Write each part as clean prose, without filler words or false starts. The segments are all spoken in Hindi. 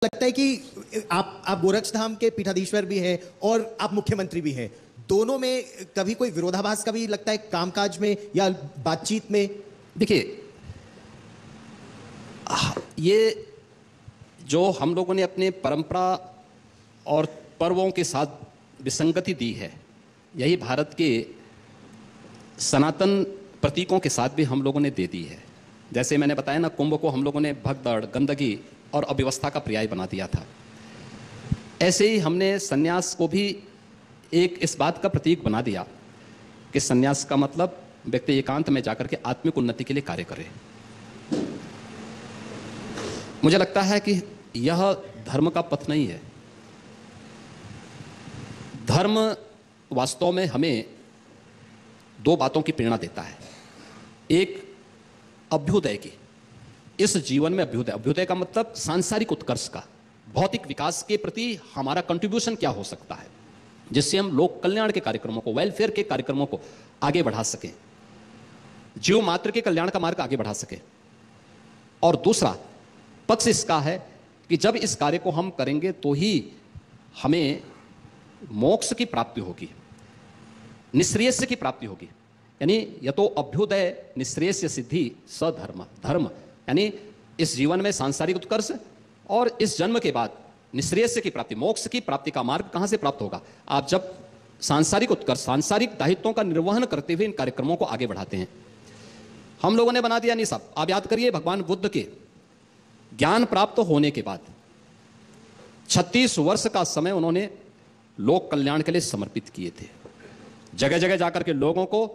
लगता है कि आप गोरक्षधाम के पीठाधीश्वर भी हैं और आप मुख्यमंत्री भी हैं। दोनों में कभी कोई विरोधाभास का भी लगता है कामकाज में या बातचीत में? देखिए, ये जो हम लोगों ने अपने परंपरा और पर्वों के साथ विसंगति दी है, यही भारत के सनातन प्रतीकों के साथ भी हम लोगों ने दे दी है। जैसे मैंने बताया ना, कुंभ को हम लोगों ने भगदड़, गंदगी और अव्यवस्था का पर्याय बना दिया था। ऐसे ही हमने सन्यास को भी एक इस बात का प्रतीक बना दिया कि सन्यास का मतलब व्यक्ति एकांत में जाकर के आत्मिक उन्नति के लिए कार्य करे। मुझे लगता है कि यह धर्म का पथ नहीं है। धर्म वास्तव में हमें दो बातों की प्रेरणा देता है। एक, अभ्युदय की, इस जीवन में अभ्युदय। अभ्युदय का मतलब सांसारिक उत्कर्ष का, भौतिक विकास के प्रति हमारा कंट्रीब्यूशन क्या हो सकता है, जिससे हम लोक कल्याण के कार्यक्रमों को, वेलफेयर के कार्यक्रमों को आगे बढ़ा सकें, जीव मात्र के कल्याण का मार्ग आगे बढ़ा सकें। और दूसरा पक्ष इसका है कि जब इस कार्य को हम करेंगे तो ही हमें मोक्ष की प्राप्ति होगी, निःश्रेयस की प्राप्ति होगी। यानी या तो अभ्युदय निःश्रेयस सिद्धि सधर्म, धर्म यानी इस जीवन में सांसारिक उत्कर्ष और इस जन्म के बाद निःश्रेयस की प्राप्ति, मोक्ष की प्राप्ति का मार्ग कहां से प्राप्त होगा? आप जब सांसारिक उत्कर्ष, सांसारिक दायित्वों का निर्वहन करते हुए इन कार्यक्रमों को आगे बढ़ाते हैं। हम लोगों ने बना दिया नहीं साहब। आप याद करिए, भगवान बुद्ध के ज्ञान प्राप्त होने के बाद 36 वर्ष का समय उन्होंने लोक कल्याण के लिए समर्पित किए थे। जगह जगह जाकर के लोगों को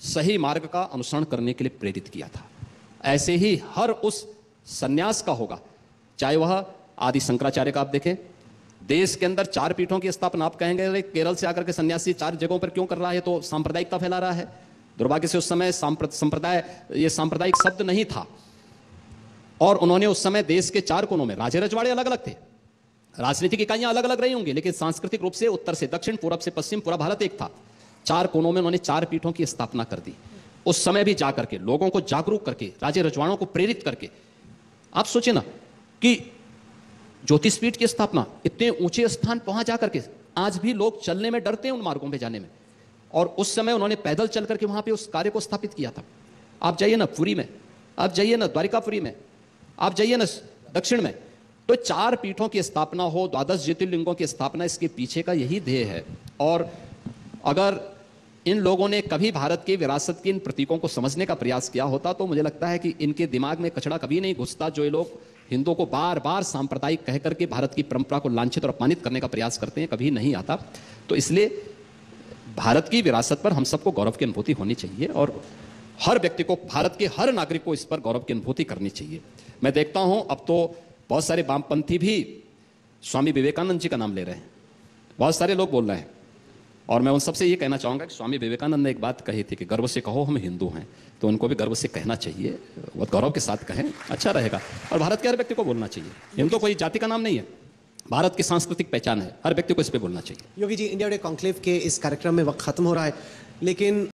सही मार्ग का अनुसरण करने के लिए प्रेरित किया था। ऐसे ही हर उस सन्यास का होगा, चाहे वह आदि शंकराचार्य का आप देखें, देश के अंदर 4 पीठों की स्थापना। आप कहेंगे केरल से आकर के सन्यासी 4 जगहों पर क्यों कर रहा है? तो सांप्रदायिकता फैला रहा है। दुर्भाग्य से उस समय संप्रदाय, ये सांप्रदायिक शब्द नहीं था, और उन्होंने उस समय देश के 4 कोनों में, राजे रजवाड़े अलग अलग थे, राजनीतिक इकाइयां अलग अलग रही होंगी, लेकिन सांस्कृतिक रूप से उत्तर से दक्षिण, पूरब से पश्चिम, पूरा भारत एक था। 4 कोनों में उन्होंने 4 पीठों की स्थापना कर दी। उस समय भी जाकर के लोगों को जागरूक करके, राजे रजवाड़ों को प्रेरित करके। आप सोचिए ना कि ज्योतिष पीठ की स्थापना, इतने ऊंचे स्थान वहां जाकर के आज भी लोग चलने में डरते हैं उन मार्गों पे जाने में, और उस समय उन्होंने पैदल चल करके वहां पे उस कार्य को स्थापित किया था। आप जाइए ना पुरी में, आप जाइए ना द्वारिकापुरी में, आप जाइए ना दक्षिण में, तो 4 पीठों की स्थापना हो, 12 ज्योतिर्लिंगों की स्थापना, इसके पीछे का यही ध्येय है। और अगर इन लोगों ने कभी भारत की विरासत के इन प्रतीकों को समझने का प्रयास किया होता तो मुझे लगता है कि इनके दिमाग में कचड़ा कभी नहीं घुसता। जो ये लोग हिंदुओं को बार बार सांप्रदायिक कह करके भारत की परंपरा को लांछित और अपमानित करने का प्रयास करते हैं, कभी नहीं आता। तो इसलिए भारत की विरासत पर हम सबको गौरव की अनुभूति होनी चाहिए, और हर व्यक्ति को, भारत के हर नागरिक को इस पर गौरव की अनुभूति करनी चाहिए। मैं देखता हूं अब तो बहुत सारे वामपंथी भी स्वामी विवेकानंद जी का नाम ले रहे हैं, बहुत सारे लोग बोल रहे हैं। और मैं उन सबसे ये कहना चाहूँगा कि स्वामी विवेकानंद ने एक बात कही थी कि गर्व से कहो हम हिंदू हैं, तो उनको भी गर्व से कहना चाहिए, बहुत गौरव के साथ कहें, अच्छा रहेगा। और भारत के हर व्यक्ति को बोलना चाहिए। हिंदू कोई जाति का नाम नहीं है, भारत की सांस्कृतिक पहचान है, हर व्यक्ति को इस पर बोलना चाहिए। Yogi ji, India today conclave के इस कार्यक्रम में वक्त खत्म हो रहा है, लेकिन